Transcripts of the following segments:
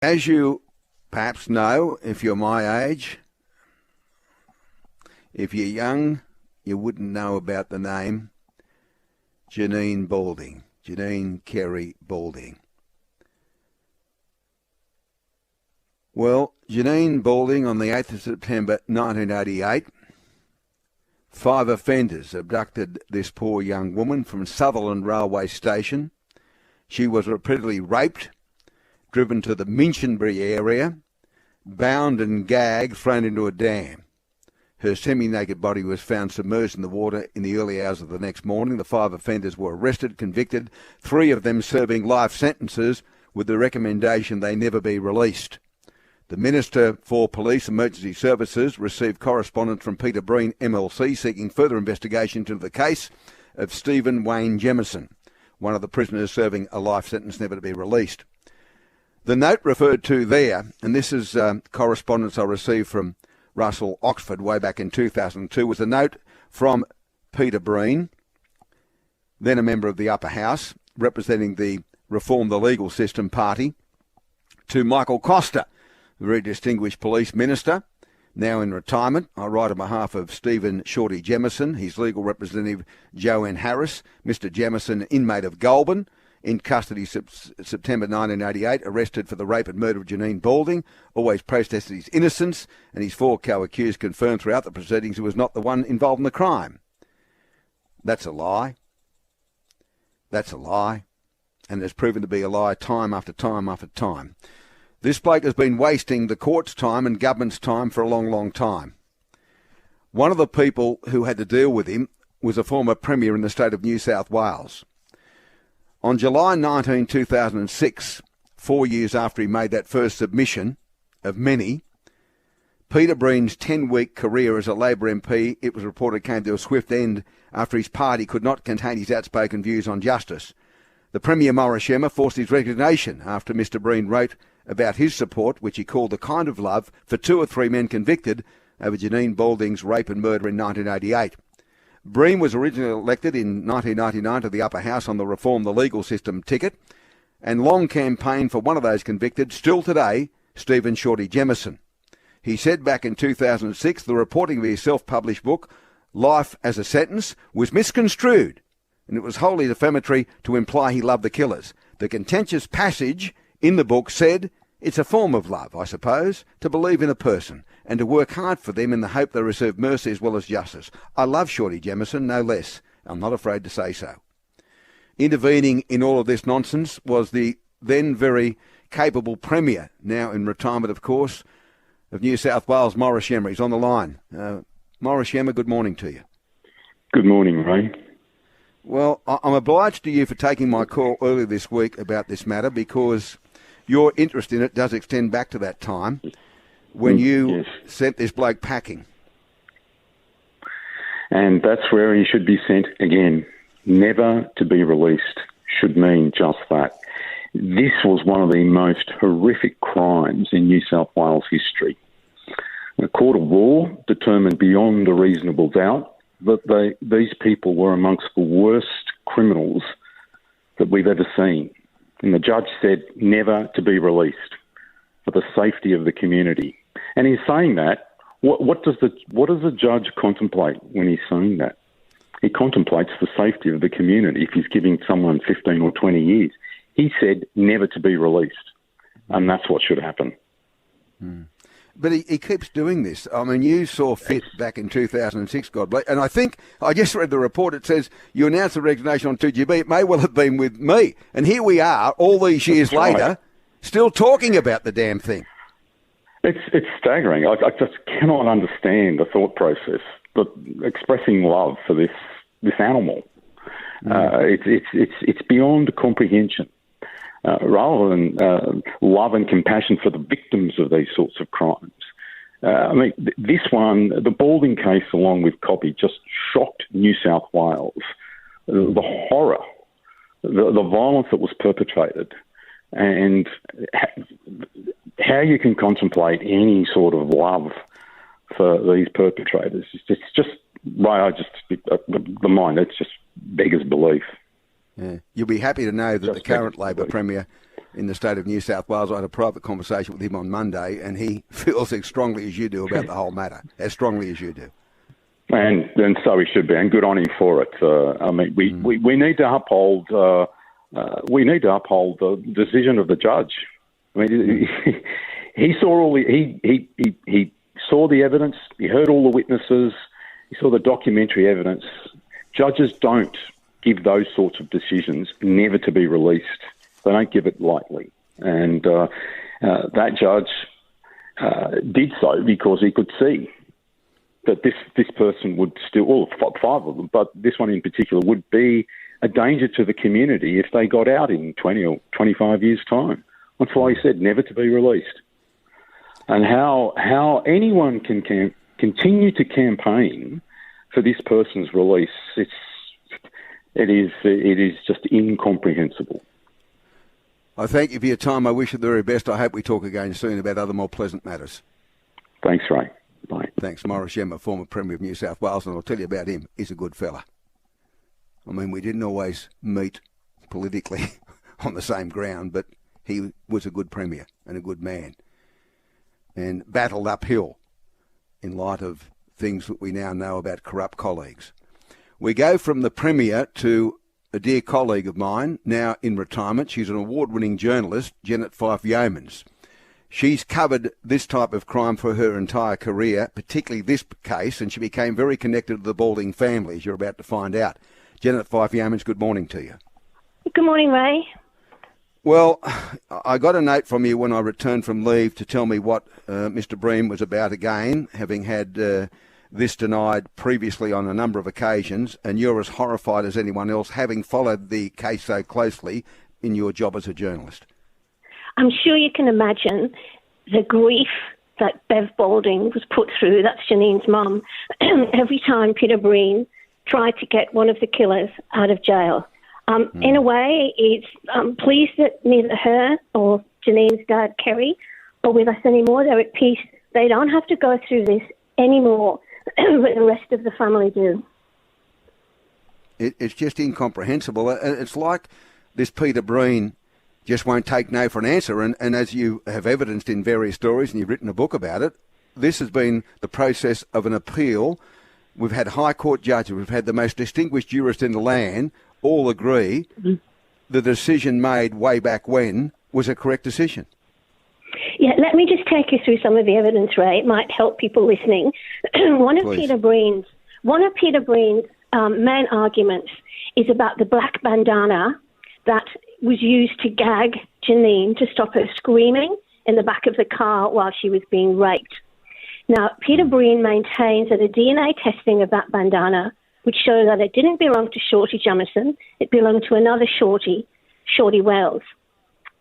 As you perhaps know, if you're my age, if you're young, you wouldn't know about the name Janine Bolding, Janine Kerry Balding. Well, Janine Balding on the 8th of September 1988, 5 offenders abducted this poor young woman from Sutherland Railway Station. She was repeatedly raped, driven to the Minchinbury area, bound and gagged, thrown into a dam. Her semi-naked body was found submerged in the water in the early hours of the next morning. The 5 offenders were arrested, convicted, 3 of them serving life sentences with the recommendation they never be released. The Minister for Police Emergency Services received correspondence from Peter Breen, MLC, seeking further investigation into the case of Stephen Wayne Jamieson, one of the prisoners serving a life sentence never to be released. The note referred to there, and this is correspondence I received from Russell Oxford way back in 2002, was a note from Peter Breen, then a member of the Upper House, representing the Reform the Legal System Party, to Michael Costa, the very distinguished police minister, now in retirement. I write on behalf of Stephen Shorty Jamieson, his legal representative Joanne Harris, Mr Jamieson, inmate of Goulburn, in custody September 1988, arrested for the rape and murder of Janine Balding, always protested his innocence, and his 4 co-accused confirmed throughout the proceedings he was not the one involved in the crime. That's a lie. That's a lie. And it's proven to be a lie time after time after time. This bloke has been wasting the court's time and government's time for a long, long time. One of the people who had to deal with him was a former Premier in the state of New South Wales. On July 19, 2006, 4 years after he made that first submission of many, Peter Breen's 10-week career as a Labor MP, it was reported, came to a swift end after his party could not contain his outspoken views on justice. The Premier Iemma forced his resignation after Mr Breen wrote about his support, which he called the kind of love, for 2 or 3 men convicted over Janine Balding's rape and murder in 1988. Breen was originally elected in 1999 to the Upper House on the Reform the Legal System ticket and long campaigned for one of those convicted, still today, Stephen Shorty Jamieson. He said back in 2006 the reporting of his self-published book, Life as a Sentence, was misconstrued, and it was wholly defamatory to imply he loved the killers. The contentious passage in the book said, it's a form of love, I suppose, to believe in a person and to work hard for them in the hope they receive mercy as well as justice. I love Shorty Jamieson, no less. I'm not afraid to say so. Intervening in all of this nonsense was the then very capable Premier, now in retirement, of course, of New South Wales, Maurice Iemma. He's on the line. Maurice Iemma, good morning to you. Good morning, Ray. Well, I'm obliged to you for taking my call earlier this week about this matter because your interest in it does extend back to that time when you sent this bloke packing. And that's where he should be sent again. Never to be released should mean just that. This was one of the most horrific crimes in New South Wales history. A court of law determined beyond a reasonable doubt that these people were amongst the worst criminals that we've ever seen. And the judge said never to be released for the safety of the community. And in saying that, what does the judge contemplate when he's saying that? He contemplates the safety of the community if he's giving someone 15 or 20 years. He said never to be released, and that's what should happen. But he keeps doing this. I mean, you saw fit back in 2006, God bless. And I think, I just read the report, it says you announced the resignation on 2GB. It may well have been with me. And here we are, all these years later, still talking about the damn thing. It's staggering. I just cannot understand the thought process, but expressing love for this animal. It's beyond comprehension. Rather than love and compassion for the victims of these sorts of crimes. I mean, this one, the Balding case, along with Copy, just shocked New South Wales. The horror, the violence that was perpetrated, and how you can contemplate any sort of love for these perpetrators. It's just the mind, it just beggars belief. Yeah. You'll be happy to know that the current Labor Premier in the state of New South Wales. I had a private conversation with him on Monday, and he feels as strongly as you do about the whole matter, as strongly as you do. And so he should be, and good on him for it. I mean, we need to uphold the decision of the judge. I mean, he saw he saw the evidence, he heard all the witnesses, he saw the documentary evidence. Judges don't give those sorts of decisions never to be released. They don't give it lightly. And that judge did so because he could see that this person would still, well, five of them, but this one in particular would be a danger to the community if they got out in 20 or 25 years' time. That's why he said never to be released. And how anyone can continue to campaign for this person's release, it is just incomprehensible. I thank you for your time. I wish you the very best. I hope we talk again soon about other more pleasant matters. Thanks, Ray. Bye. Thanks, Morris Iemma, former Premier of New South Wales, and I'll tell you about him. He's a good fella. I mean, we didn't always meet politically on the same ground, but he was a good Premier and a good man and battled uphill in light of things that we now know about corrupt colleagues. We go from the Premier to a dear colleague of mine, now in retirement. She's an award-winning journalist, Janet Fife-Yeomans. She's covered this type of crime for her entire career, particularly this case, and she became very connected to the Balding family, as you're about to find out. Janet Fife-Yeomans, good morning to you. Good morning, Ray. Well, I got a note from you when I returned from leave to tell me what Mr. Breen was about again, having had this denied previously on a number of occasions, and you're as horrified as anyone else, having followed the case so closely in your job as a journalist. I'm sure you can imagine the grief that Bev Balding was put through, that's Janine's mum, every time Peter Breen tried to get one of the killers out of jail. In a way, it's pleased that neither her or Janine's dad, Kerry, are with us anymore. They're at peace. They don't have to go through this anymore, but the rest of the family do. It's just incomprehensible. It's like this Peter Breen just won't take no for an answer. And as you have evidenced in various stories, and you've written a book about it, this has been the process of an appeal. We've had High Court judges, we've had the most distinguished jurist in the land all agree the decision made way back when was a correct decision. Yeah, let me just take you through some of the evidence, Ray. It might help people listening. One of Peter Breen's main arguments is about the black bandana that was used to gag Janine to stop her screaming in the back of the car while she was being raped. Now, Peter Breen maintains that a DNA testing of that bandana would show that it didn't belong to Shorty Jamieson, it belonged to another Shorty, Shorty Wells.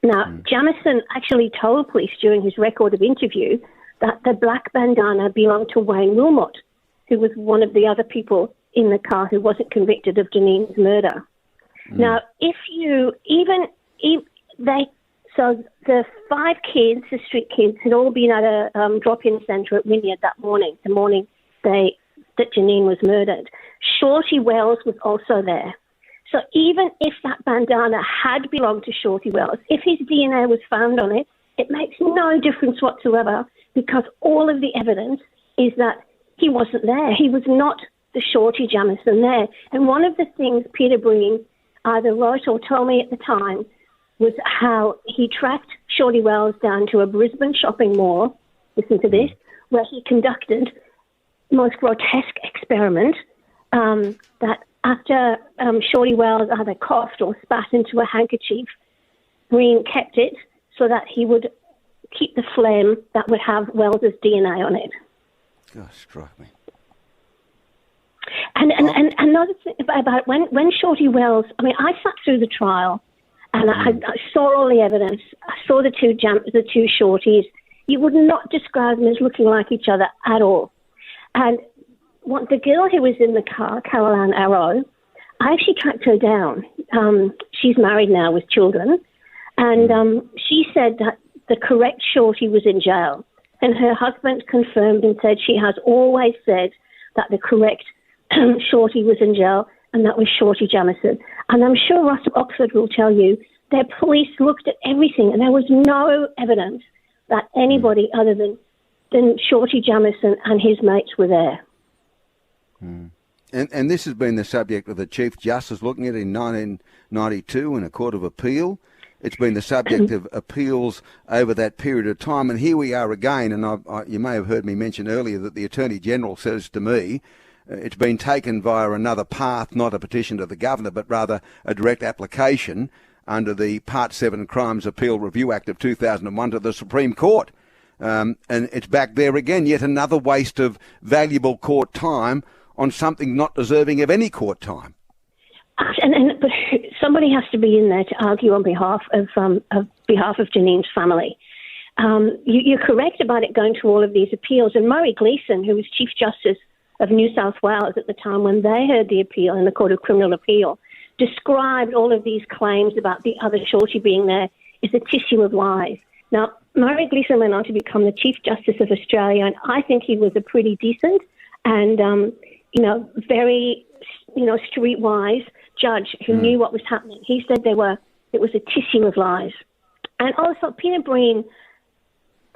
Now, Jamieson actually told police during his record of interview that the black bandana belonged to Wayne Wilmot, who was one of the other people in the car who wasn't convicted of Janine's murder. Now, so the 5 kids, the street kids, had all been at a drop-in centre at Wynyard that morning, the morning that Janine was murdered. Shorty Wells was also there. So even if that bandana had belonged to Shorty Wells, if his DNA was found on it, it makes no difference whatsoever because all of the evidence is that he wasn't there. He was not the Shorty Jamieson there. And one of the things Peter Breen either wrote or told me at the time was how he tracked Shorty Wells down to a Brisbane shopping mall, listen to this, where he conducted the most grotesque experiment that after Shorty Wells either coughed or spat into a handkerchief, Breen kept it so that he would keep the phlegm that would have Wells's DNA on it. Gosh, strike me. And another thing about when Shorty Wells, I mean, I sat through the trial and I saw all the evidence. I saw the two Shorties. You would not describe them as looking like each other at all. And the girl who was in the car, Caroline Arrow, I actually tracked her down. She's married now with children. And she said that the correct Shorty was in jail. And her husband confirmed and said she has always said that the correct Shorty was in jail, and that was Shorty Jamieson. And I'm sure Ross Oxford will tell you Their police looked at everything, and there was no evidence that anybody other than Shorty Jamieson and his mates were there. And this has been the subject of the Chief Justice looking at it in 1992 in a court of appeal. It's been the subject of appeals over that period of time. And here we are again, and you may have heard me mention earlier that the Attorney General says to me, it's been taken via another path, not a petition to the Governor, but rather a direct application under the Part 7 Crimes Appeal Review Act of 2001 to the Supreme Court. And it's back there again, yet another waste of valuable court time on something not deserving of any court time. But somebody has to be in there to argue on behalf of Janine's family. You're correct about it going through all of these appeals. And Murray Gleeson, who was Chief Justice of New South Wales at the time when they heard the appeal in the Court of Criminal Appeal, described all of these claims about the other Shorty being there as a tissue of lies. Now, Murray Gleeson went on to become the Chief Justice of Australia, and I think he was a pretty decent and, very, streetwise judge who knew what was happening. He said it was a tissue of lies. And also, Peter Breen,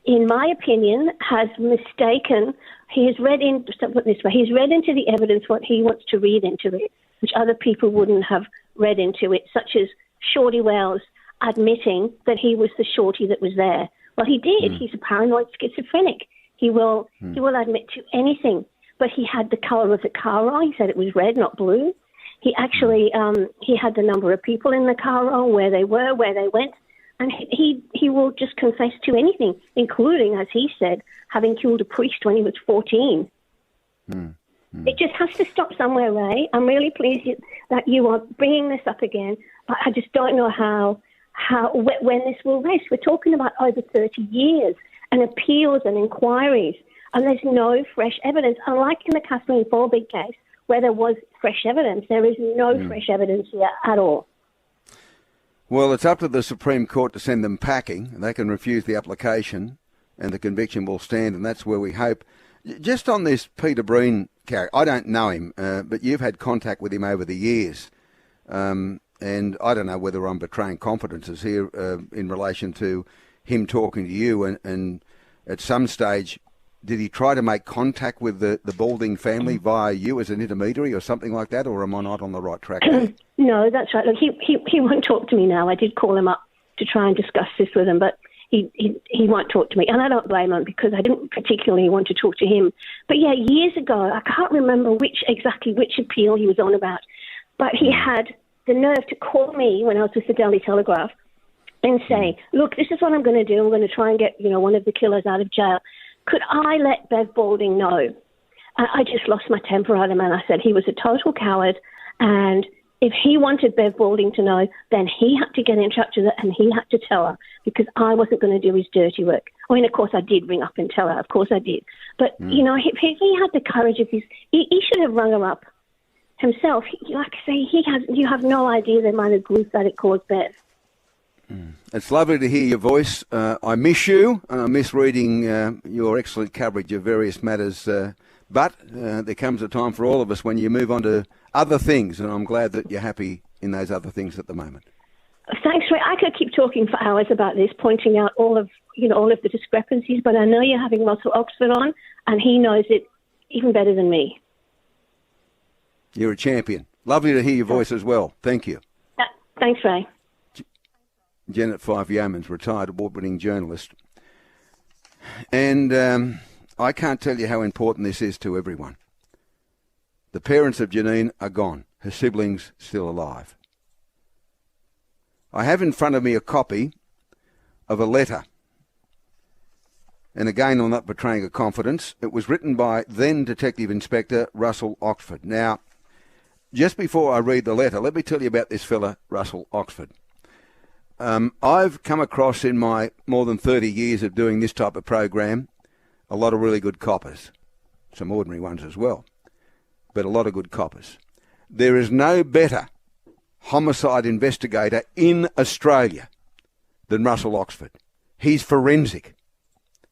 in my opinion, has mistaken. He has read into the evidence what he wants to read into it, which other people wouldn't have read into it, such as Shorty Wells admitting that he was the Shorty that was there. Well, he did. He's a paranoid schizophrenic. He will admit to anything. But he had the colour of the car on. He said it was red, not blue. He actually he had the number of people in the car on, where they were, where they went. And he will just confess to anything, including, as he said, having killed a priest when he was 14. It just has to stop somewhere, Ray. I'm really pleased that you are bringing this up again. But I just don't know when this will rest. We're talking about over 30 years and appeals and inquiries, and there's no fresh evidence. Unlike in the Kathleen Folbig case, where there was fresh evidence, there is no fresh evidence here at all. Well, it's up to the Supreme Court to send them packing. They can refuse the application and the conviction will stand, and that's where we hope. Just on this Peter Breen character, I don't know him, but you've had contact with him over the years. And I don't know whether I'm betraying confidences here in relation to him talking to you. And at some stage, did he try to make contact with the Balding family via you as an intermediary or something like that, or am I not on the right track there? No, that's right. Look, he won't talk to me now. I did call him up to try and discuss this with him, but he won't talk to me. And I don't blame him, because I didn't particularly want to talk to him. But yeah, years ago, I can't remember which appeal he was on about, but he had the nerve to call me when I was with the Daily Telegraph and say, look, this is what I'm going to do. I'm going to try and get, one of the killers out of jail. Could I let Bev Balding know? I just lost my temper at him, and I said he was a total coward, and if he wanted Bev Balding to know, then he had to get in touch with her and he had to tell her, because I wasn't going to do his dirty work. I mean, of course I did ring up and tell her. Of course I did. But, if he had the courage of he should have rung her up himself. Like I say, you have no idea the amount of grief that it caused Bev. It's lovely to hear your voice. I miss you, and I miss reading your excellent coverage of various matters. But there comes a time for all of us when you move on to other things, and I'm glad that you're happy in those other things at the moment. Thanks, Ray. I could keep talking for hours about this, pointing out all of the discrepancies, but I know you're having Russell Oxford on, and he knows it even better than me. You're a champion. Lovely to hear your voice as well. Thank you. Thanks, Ray. Janet Fife-Yeomans, retired award-winning journalist. And I can't tell you how important this is to everyone. The parents of Janine are gone. Her siblings still alive. I have in front of me a copy of a letter. And again, I'm not betraying a confidence. It was written by then Detective Inspector Russell Oxford. Now, just before I read the letter, let me tell you about this fella, Russell Oxford. I've come across in my more than 30 years of doing this type of program a lot of really good coppers, some ordinary ones as well, but a lot of good coppers. There is no better homicide investigator in Australia than Russell Oxford. He's forensic.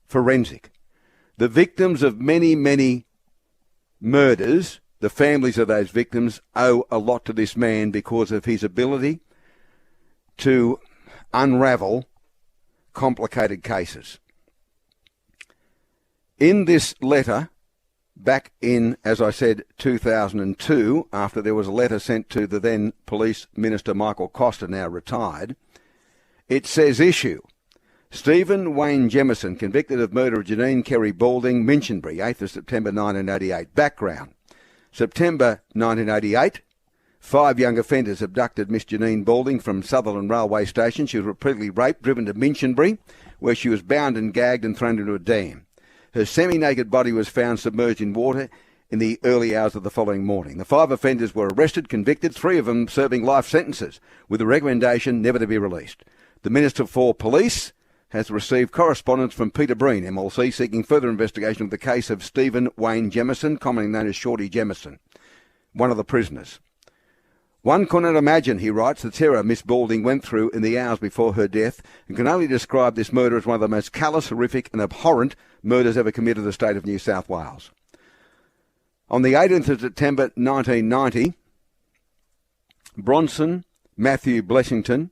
The victims of many, many murders, the families of those victims, owe a lot to this man because of his ability to unravel complicated cases. In this letter, back in, as I said, 2002, after there was a letter sent to the then Police Minister Michael Costa, now retired, it says issue. Stephen Wayne Jamieson, convicted of murder of Janine Kerry Balding, Minchinbury, 8th of September 1988. Background. September 1988, 5 young offenders abducted Miss Janine Balding from Sutherland Railway Station. She was repeatedly raped, driven to Minchinbury, where she was bound and gagged and thrown into a dam. Her semi-naked body was found submerged in water in the early hours of the following morning. The 5 offenders were arrested, convicted, 3 of them serving life sentences, with a recommendation never to be released. The Minister for Police has received correspondence from Peter Breen, MLC, seeking further investigation of the case of Stephen Wayne Jamieson, commonly known as Shorty Jamieson, one of the prisoners. One cannot imagine, he writes, the terror Miss Balding went through in the hours before her death, and can only describe this murder as one of the most callous, horrific and abhorrent murders ever committed in the state of New South Wales. On the 18th of September 1990, Bronson, Matthew Blessington,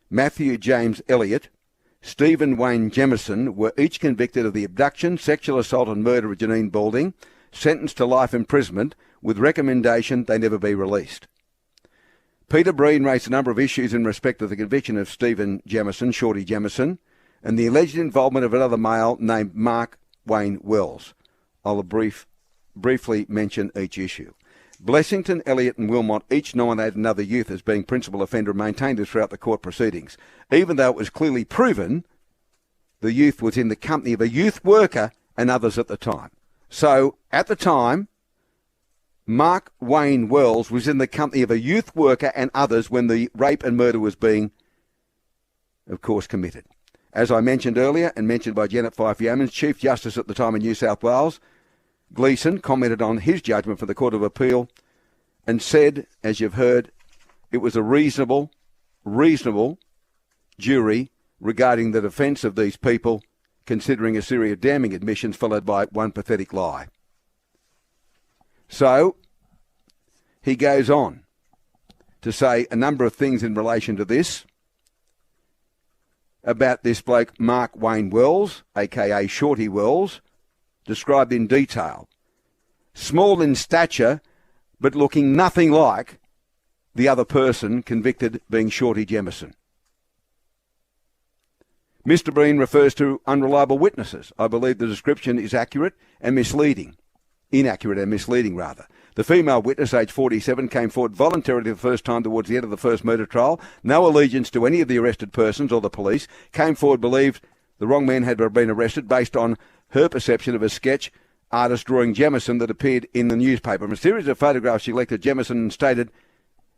Matthew James Elliott, Stephen Wayne Jamieson were each convicted of the abduction, sexual assault and murder of Janine Balding, sentenced to life imprisonment with recommendation they never be released. Peter Breen raised a number of issues in respect of the conviction of Stephen Jamieson, Shorty Jamieson, and the alleged involvement of another male named Mark Wayne Wells. I'll briefly mention each issue. Blessington, Elliott and Wilmot each nominated another youth as being principal offender and maintained this throughout the court proceedings, even though it was clearly proven the youth was in the company of a youth worker and others at the time. So, at the time, Mark Wayne Wells was in the company of a youth worker and others when the rape and murder was being, of course, committed. As I mentioned earlier, and mentioned by Janet Fife-Yeomans, Chief Justice at the time in New South Wales, Gleeson, commented on his judgment for the Court of Appeal and said, as you've heard, it was a reasonable jury regarding the defence of these people, considering a series of damning admissions followed by one pathetic lie. So, he goes on to say a number of things in relation to this, about this bloke Mark Wayne Wells, a.k.a. Shorty Wells, described in detail. Small in stature, but looking nothing like the other person convicted, being Shorty Jamieson. Mr. Breen refers to unreliable witnesses. I believe the description is inaccurate and misleading. The female witness, aged 47, came forward voluntarily the first time towards the end of the first murder trial. No allegiance to any of the arrested persons or the police. Came forward, believed the wrong man had been arrested based on her perception of a sketch artist drawing Jamieson that appeared in the newspaper. From a series of photographs, she elected Jamieson and stated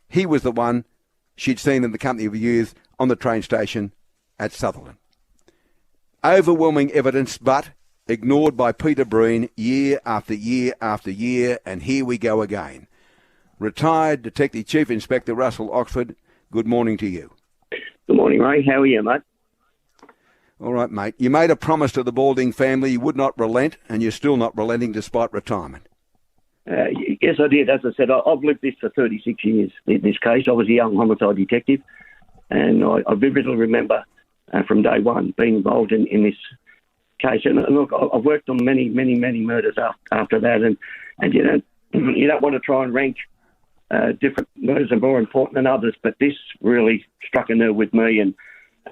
he was the one she'd seen in the company of a youth on the train station at Sutherland. Overwhelming evidence, but ignored by Peter Breen year after year after year, and here we go again. Retired Detective Chief Inspector Russell Oxford, good morning to you. Good morning, Ray. How are you, mate? All right, mate. You made a promise to the Balding family you would not relent, and you're still not relenting despite retirement. Yes, I did. As I said, I've lived this for 36 years, this case. I was a young homicide detective, and I vividly remember from day one being involved in this case. And look, I've worked on many murders after that, and you don't want to try and rank different murders are more important than others, but this really struck a nerve with me, and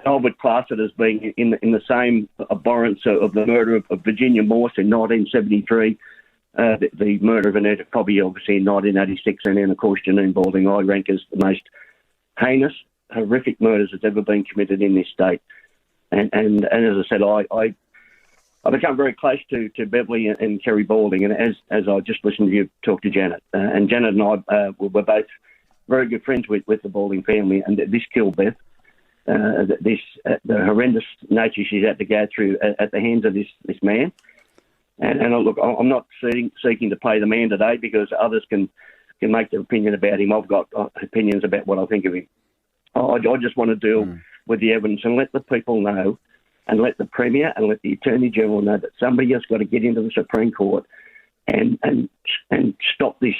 I would class it as being in the same abhorrence of the murder of Virginia Morse in 1973, the murder of Annette Cobby, obviously, in 1986, and then, of course, Janine Balding, I rank as the most heinous, horrific murders that's ever been committed in this state. And as I said, I become very close to Beverly and Kerry Balding, and as I just listened to you talk to Janet, and Janet and I were both very good friends with the Balding family, and this killed Beth. The horrendous nature she's had to go through at the hands of this man. And look, I'm not seeking to play the man today, because others can make their opinion about him. I've got opinions about what I think of him. I just want to deal with the evidence and let the people know, and let the Premier and let the Attorney General know that somebody has got to get into the Supreme Court and stop this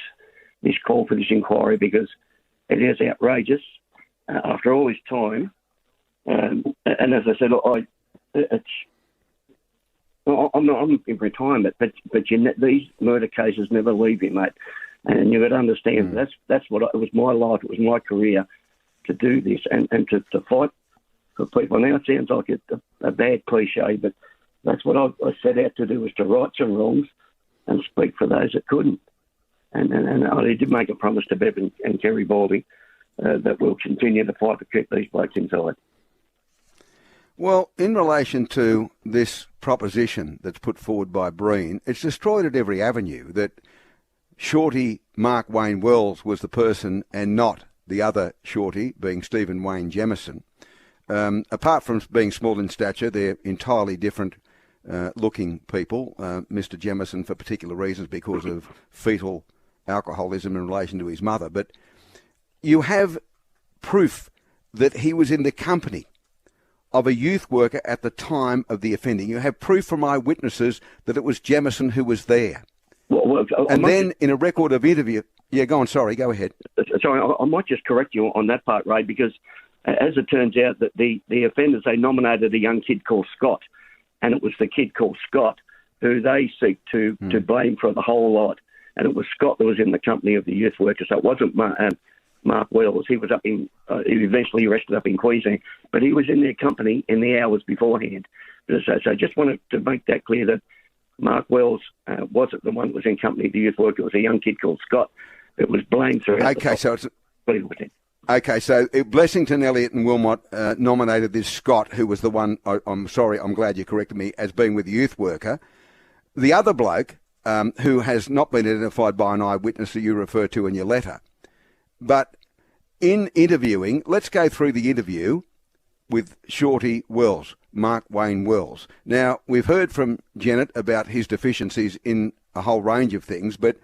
call for this inquiry, because it is outrageous. After all this time, And as I said, I'm in retirement, but these murder cases never leave you, mate. And you've got to understand that's what it was my life, it was my career to do this and to fight for people. Now it sounds like a bad cliche, but that's what I set out to do, was to right some wrongs and speak for those that couldn't. And I did make a promise to Bev and Kerry Balding that we'll continue to fight to keep these blokes inside. Well, in relation to this proposition that's put forward by Breen, it's destroyed at every avenue that Shorty Mark Wayne Wells was the person and not the other Shorty, being Stephen Wayne Jamieson. Apart from being small in stature, they're entirely different looking people. Mr. Jamieson for particular reasons because of fetal alcoholism in relation to his mother. But you have proof that he was in the company of a youth worker at the time of the offending. You have proof from eyewitnesses that it was Jamieson who was there. And then in a record of interview... Yeah, go on, sorry, go ahead. Sorry, I might just correct you on that part, Ray, because as it turns out that the offenders, they nominated a young kid called Scott, and it was the kid called Scott who they seek to blame for the whole lot. And it was Scott that was in the company of the youth worker, so it wasn't Mark Wells. He was he eventually arrested up in Queensland, but he was in their company in the hours beforehand. So I just wanted to make that clear that Mark Wells wasn't the one that was in company of the youth worker. It was a young kid called Scott. It was blamed throughout. Okay, so Blessington, Elliott and Wilmot nominated this Scott, who was the one, I'm sorry, I'm glad you corrected me, as being with the youth worker. The other bloke, who has not been identified by an eyewitness that you refer to in your letter, but in interviewing, let's go through the interview with Shorty Wells, Mark Wayne Wells. Now, we've heard from Janet about his deficiencies in a whole range of things, but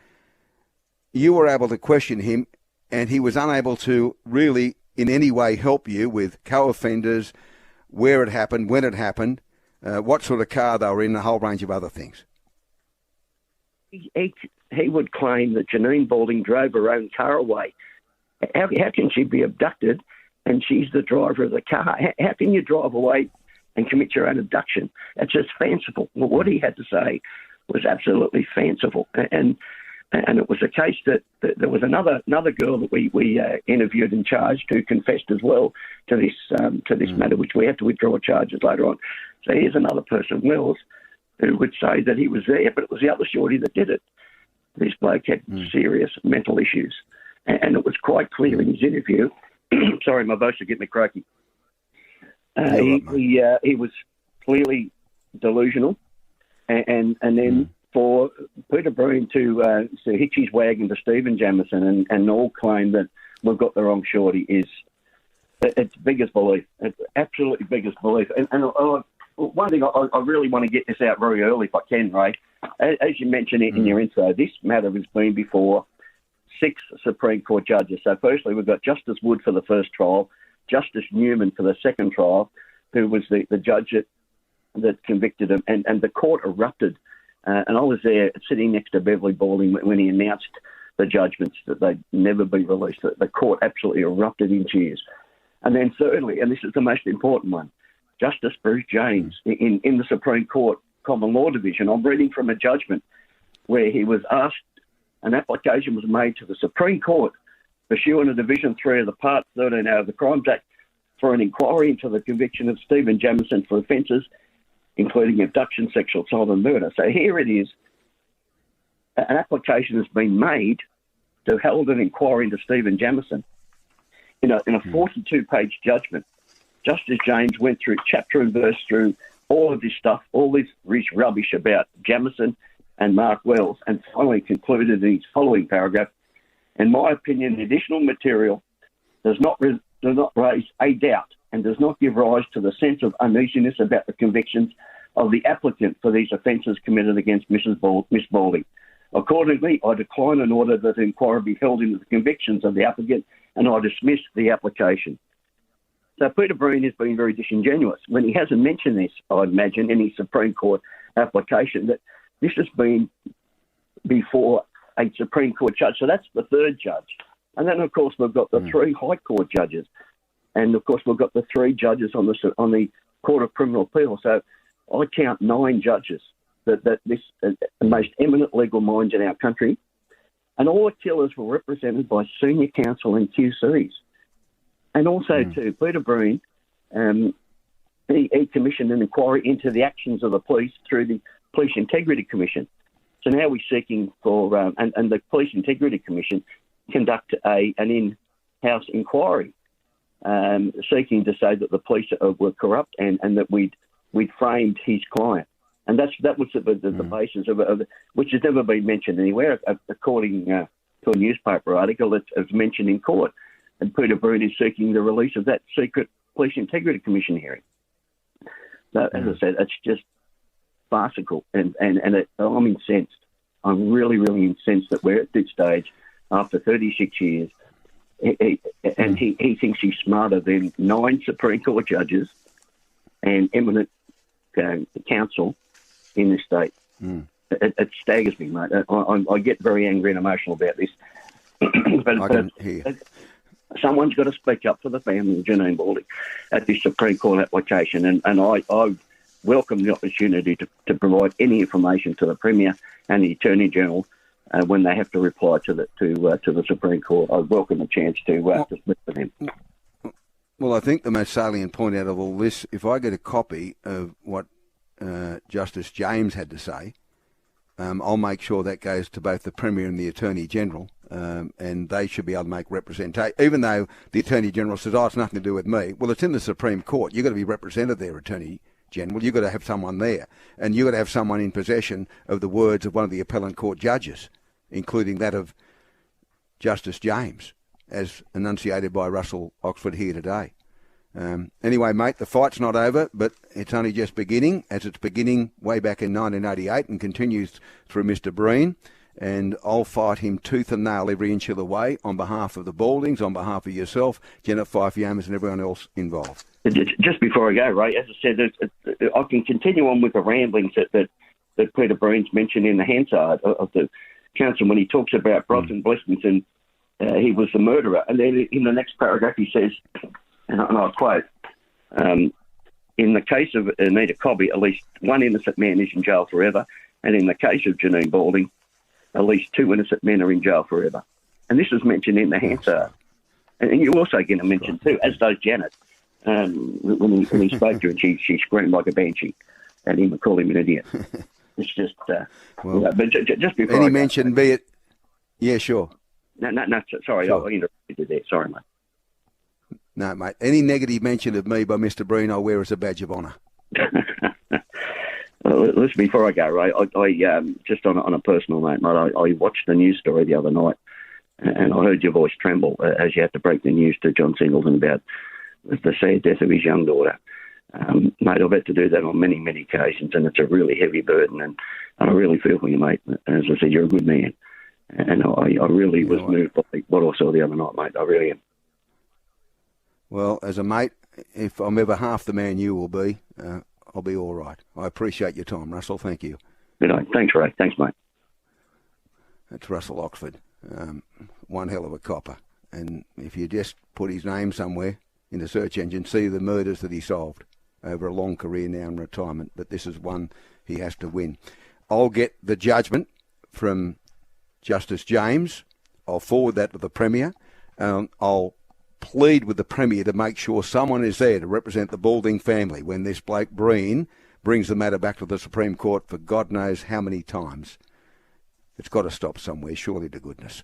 you were able to question him and he was unable to really in any way help you with co-offenders, where it happened, when it happened, what sort of car they were in, a whole range of other things. He would claim that Janine Bolding drove her own car away. How can she be abducted and she's the driver of the car? How can you drive away and commit your own abduction? That's just fanciful. What he had to say was absolutely fanciful. And it was a case that there was another girl that we interviewed and charged who confessed as well to this matter, which we had to withdraw charges later on. So here's another person, Wells, who would say that he was there, but it was the other Shorty that did it. This bloke had serious mental issues. And it was quite clear in his interview. Sorry, my voice will get me croaky. He was clearly delusional. And then for Peter Breen to hitch his wagon to Stephen Jamieson and all claim that we've got the wrong Shorty it's biggest belief. It's absolutely biggest belief. And one thing, I really want to get this out very early if I can, Ray. As you mentioned in your intro, this matter has been before 6 Supreme Court judges. So firstly, we've got Justice Wood for the first trial, Justice Newman for the second trial, who was the judge that convicted him, and the court erupted. And I was there sitting next to Beverly Balding when he announced the judgments that they'd never be released. The court absolutely erupted in cheers. And then thirdly, and this is the most important one, Justice Bruce James in the Supreme Court Common Law Division. I'm reading from a judgment where he was asked, an application was made to the Supreme Court pursuant to Division 3 of the Part 13A of the Crimes Act for an inquiry into the conviction of Stephen Jamieson for offences including abduction, sexual assault and murder. So here it is. An application has been made to hold an inquiry into Stephen Jamieson. In a 42-page judgment, Justice James went through chapter and verse through all of this stuff, all this rubbish about Jamieson and Mark Wells, and finally concluded in his following paragraph, in my opinion, the additional material does not raise a doubt and does not give rise to the sense of uneasiness about the convictions of the applicant for these offences committed against Miss Balding. Accordingly, I decline an order that the inquiry be held into the convictions of the applicant, and I dismiss the application. So Peter Breen has been very disingenuous when he hasn't mentioned this, I imagine, in his Supreme Court application, that this has been before a Supreme Court judge. So that's the third judge. And then, of course, we've got the 3 High Court judges. And, of course, we've got the 3 judges on the Court of Criminal Appeal. So I count 9 judges that this the most eminent legal minds in our country. And all the killers were represented by senior counsel and QCs. And also, too, Peter Breen, he commissioned an inquiry into the actions of the police through the Police Integrity Commission. So now we're seeking for, and the Police Integrity Commission conduct an in-house inquiry, seeking to say that the police were corrupt and that we'd framed his client. And that was the basis of it, which has never been mentioned anywhere, according to a newspaper article it's mentioned in court. And Peter Breen is seeking the release of that secret Police Integrity Commission hearing. So, as I said, it's just farcical, and I'm incensed. I'm really, really incensed that we're at this stage after 36 years, he thinks he's smarter than 9 Supreme Court judges and eminent counsel in this state. It staggers me, mate. I get very angry and emotional about this. but someone's got to speak up for the family of Janine Bolding at this Supreme Court application, and I welcome the opportunity to provide any information to the Premier and the Attorney General when they have to reply to the Supreme Court. I welcome a chance to speak for them. Well, I think the most salient point out of all this, if I get a copy of what Justice James had to say, I'll make sure that goes to both the Premier and the Attorney General, and they should be able to make representation. Even though the Attorney General says, it's nothing to do with me. Well, it's in the Supreme Court. You've got to be represented there, Attorney General. You've got to have someone there, and you've got to have someone in possession of the words of one of the appellant court judges, including that of Justice James, as enunciated by Russell Oxford here today. Anyway, mate, the fight's not over, but it's only just beginning, as it's beginning way back in 1988 and continues through Mr. Breen. And I'll fight him tooth and nail every inch of the way on behalf of the Baldings, on behalf of yourself, Janet Fife-Yeomans and everyone else involved. Just before I go, Ray, as I said, I can continue on with the ramblings that Peter Breen's mentioned in the Hansard of the counsel when he talks about Bronson Blessings and he was the murderer. And then in the next paragraph he says, and I'll quote, in the case of Anita Cobby, at least one innocent man is in jail forever, and in the case of Janine Balding, at least 2 innocent men are in jail forever. And this was mentioned in the Hansard. And you also get a mention too, as does Janet, when he spoke to her, and she screamed like a banshee, and he would call him an idiot. It's just, but just before any mention, be it, yeah, sure. No, sorry, sure. I interrupted you there. Sorry, mate. No, mate. Any negative mention of me by Mr. Breen, I'll wear as a badge of honour. Listen, before I go, Ray, I just on a personal note, mate, I watched the news story the other night, and I heard your voice tremble as you had to break the news to John Singleton about the sad death of his young daughter. Mate, I've had to do that on many, many occasions, and it's a really heavy burden, and I really feel for you, mate. As I said, you're a good man, and I really was moved by what I saw the other night, mate. I really am. Well, as a mate, if I'm ever half the man you will be, I'll be all right. I appreciate your time, Russell. Thank you. Good night. Thanks, Ray. Thanks, mate. That's Russell Oxford, one hell of a copper. And if you just put his name somewhere in the search engine, see the murders that he solved over a long career now in retirement. But this is one he has to win. I'll get the judgment from Justice James. I'll forward that to the Premier. I'll plead with the Premier to make sure someone is there to represent the Balding family when this bloke Breen brings the matter back to the Supreme Court for God knows how many times. It's got to stop somewhere, surely to goodness.